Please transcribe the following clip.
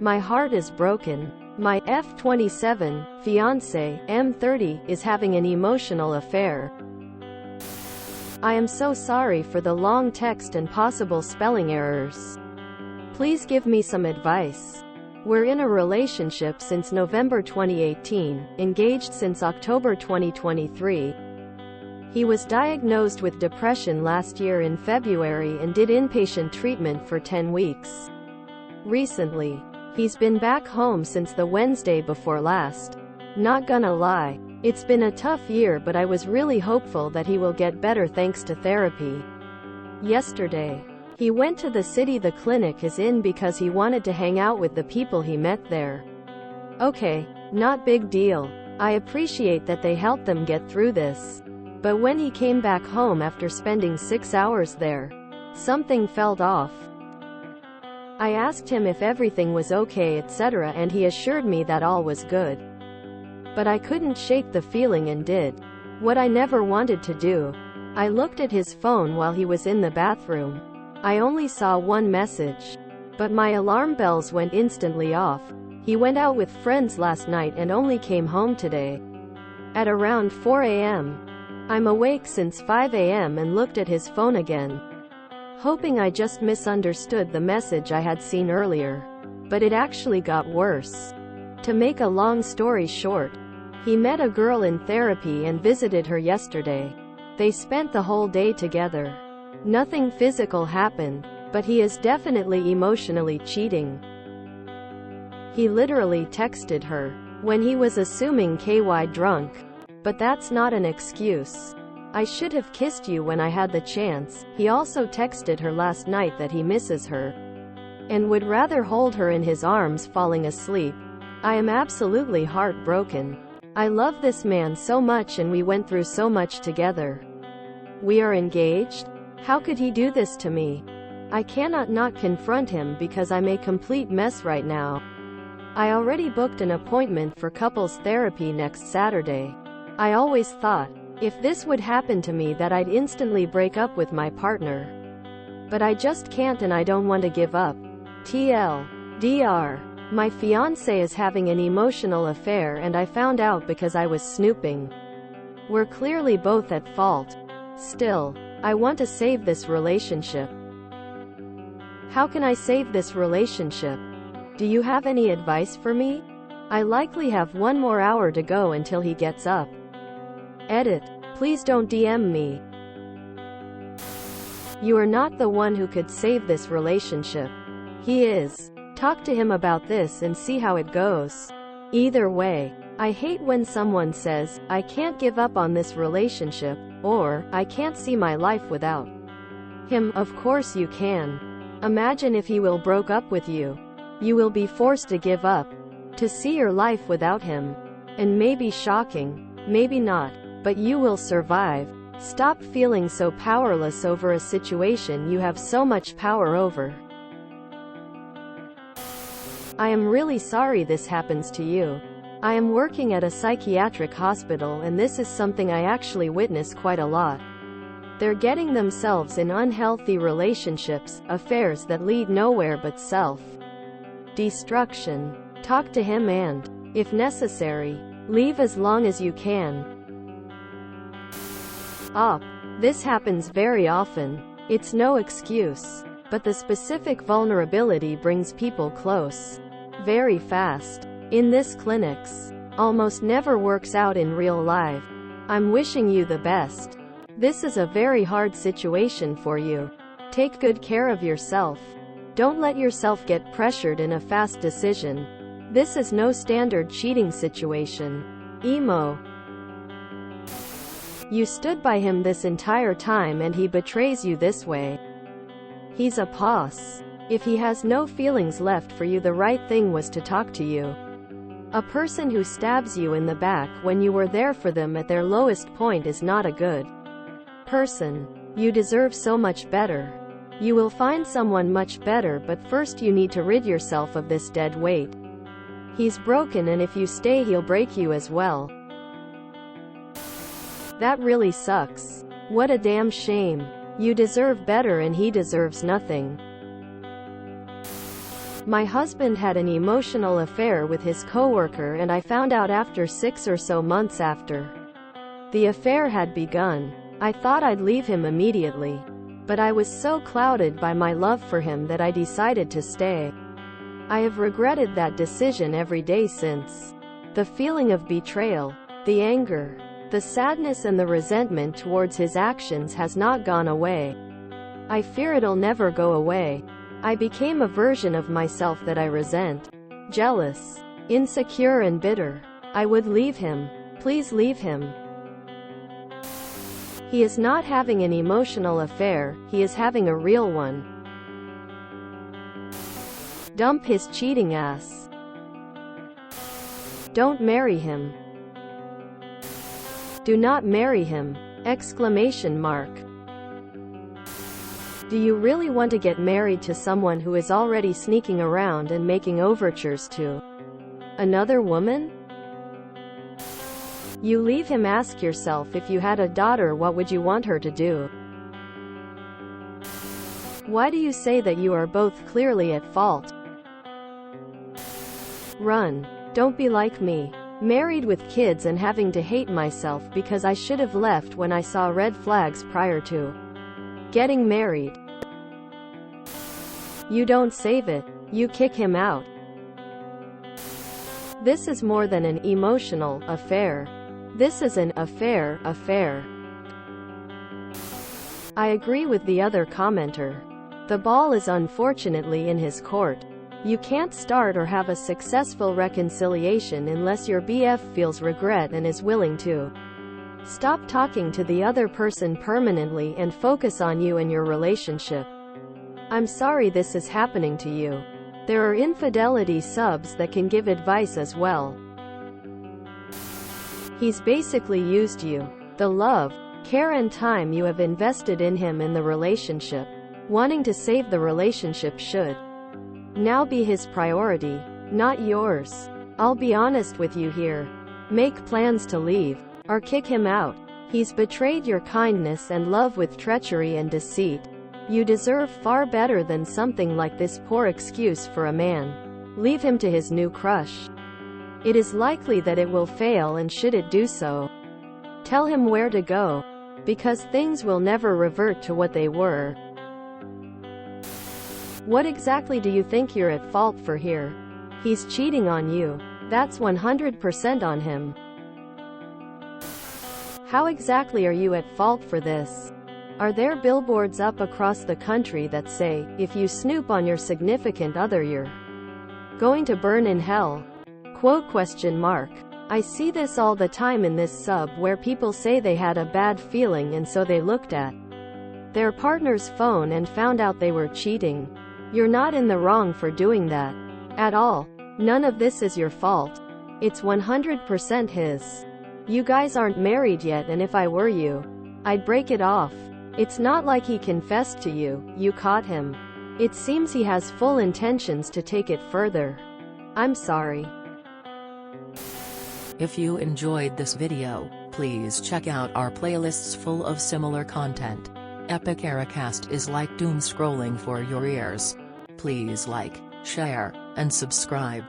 My heart is broken. My f27 fiancé, m30, is having an emotional affair. I am so sorry for the long text and possible spelling errors. Please give me some advice. We're in a relationship since November 2018, engaged since October 2023. He was diagnosed with depression last year in February and did inpatient treatment for 10 weeks. Recently, he's been back home since the Wednesday before last. Not gonna lie, it's been a tough year, but I was really hopeful that he will get better thanks to therapy. Yesterday, he went to the city the clinic is in because he wanted to hang out with the people he met there. Okay, not big deal. I appreciate that they helped them get through this. But when he came back home after spending 6 hours there, something felt off. I asked him if everything was okay, etc., and he assured me that all was good. But I couldn't shake the feeling and did what I never wanted to do. I looked at his phone while he was in the bathroom. I only saw one message, but my alarm bells went instantly off. He went out with friends last night and only came home today at around 4 a.m. I'm awake since 5 a.m. and looked at his phone again, hoping I just misunderstood the message I had seen earlier. But it actually got worse. To make a long story short, he met a girl in therapy and visited her yesterday. They spent the whole day together. Nothing physical happened, but he is definitely emotionally cheating. He literally texted her when he was assuming KY drunk. But that's not an excuse. I should have kissed you when I had the chance. He also texted her last night that he misses her and would rather hold her in his arms falling asleep. I am absolutely heartbroken. I love this man so much and we went through so much together. We are engaged? How could he do this to me? I cannot not confront him because I'm a complete mess right now. I already booked an appointment for couples therapy next Saturday. I always thought, if this would happen to me, that I'd instantly break up with my partner. But I just can't and I don't want to give up. TLDR. My fiancé is having an emotional affair and I found out because I was snooping. We're clearly both at fault. Still, I want to save this relationship. How can I save this relationship? Do you have any advice for me? I likely have 1 more hour to go until he gets up. Edit. Please don't DM me. You are not the one who could save this relationship. He is. Talk to him about this and see how it goes. Either way, I hate when someone says, I can't give up on this relationship, or, I can't see my life without him. Of course you can. Imagine if he will broke up with you. You will be forced to give up, to see your life without him. And maybe shocking, maybe not, but you will survive. Stop feeling so powerless over a situation you have so much power over. I am really sorry this happens to you. I am working at a psychiatric hospital and this is something I actually witness quite a lot. They're getting themselves in unhealthy relationships, affairs that lead nowhere but self-destruction. Talk to him and, if necessary, leave as long as you can. This happens very often. It's no excuse. But the specific vulnerability brings people close very fast. In this clinics, almost never works out in real life. I'm wishing you the best. This is a very hard situation for you. Take good care of yourself. Don't let yourself get pressured in a fast decision. This is no standard cheating situation. Emo. You stood by him this entire time and he betrays you this way. He's a puss. If he has no feelings left for you, the right thing was to talk to you. A person who stabs you in the back when you were there for them at their lowest point is not a good person. You deserve so much better. You will find someone much better, but first you need to rid yourself of this dead weight. He's broken and if you stay he'll break you as well. That really sucks. What a damn shame. You deserve better and he deserves nothing. My husband had an emotional affair with his coworker, and I found out after 6 or so months after the affair had begun. I thought I'd leave him immediately, but I was so clouded by my love for him that I decided to stay. I have regretted that decision every day since. The feeling of betrayal, the anger, the sadness and the resentment towards his actions has not gone away. I fear it'll never go away. I became a version of myself that I resent, jealous, insecure and bitter. I would leave him. Please leave him. He is not having an emotional affair, he is having a real one. Dump his cheating ass. Don't marry him. Do not marry him! Exclamation mark. Do you really want to get married to someone who is already sneaking around and making overtures to another woman? You leave him. Ask yourself, if you had a daughter, what would you want her to do? Why do you say that you are both clearly at fault? Run. Don't be like me. Married with kids and having to hate myself because I should have left when I saw red flags prior to getting married. You don't save it. You kick him out. This is more than an emotional affair. This is an affair. I agree with the other commenter. The ball is unfortunately in his court. You can't start or have a successful reconciliation unless your BF feels regret and is willing to stop talking to the other person permanently and focus on you and your relationship. I'm sorry this is happening to you. There are infidelity subs that can give advice as well. He's basically used you. The love, care and time you have invested in him and the relationship. Wanting to save the relationship should now be his priority, not yours. I'll be honest with you here. Make plans to leave, or kick him out. He's betrayed your kindness and love with treachery and deceit. You deserve far better than something like this poor excuse for a man. Leave him to his new crush. It is likely that it will fail, and should it do so, tell him where to go, because things will never revert to what they were. What exactly do you think you're at fault for here? He's cheating on you. That's 100% on him. How exactly are you at fault for this? Are there billboards up across the country that say, if you snoop on your significant other, you're going to burn in hell? Quote question mark. I see this all the time in this sub where people say they had a bad feeling and so they looked at their partner's phone and found out they were cheating. You're not in the wrong for doing that. At all. None of this is your fault. It's 100% his. You guys aren't married yet, and if I were you, I'd break it off. It's not like he confessed to you, you caught him. It seems he has full intentions to take it further. I'm sorry. If you enjoyed this video, please check out our playlists full of similar content. Epic Ericast is like doom scrolling for your ears. Please like, share, and subscribe.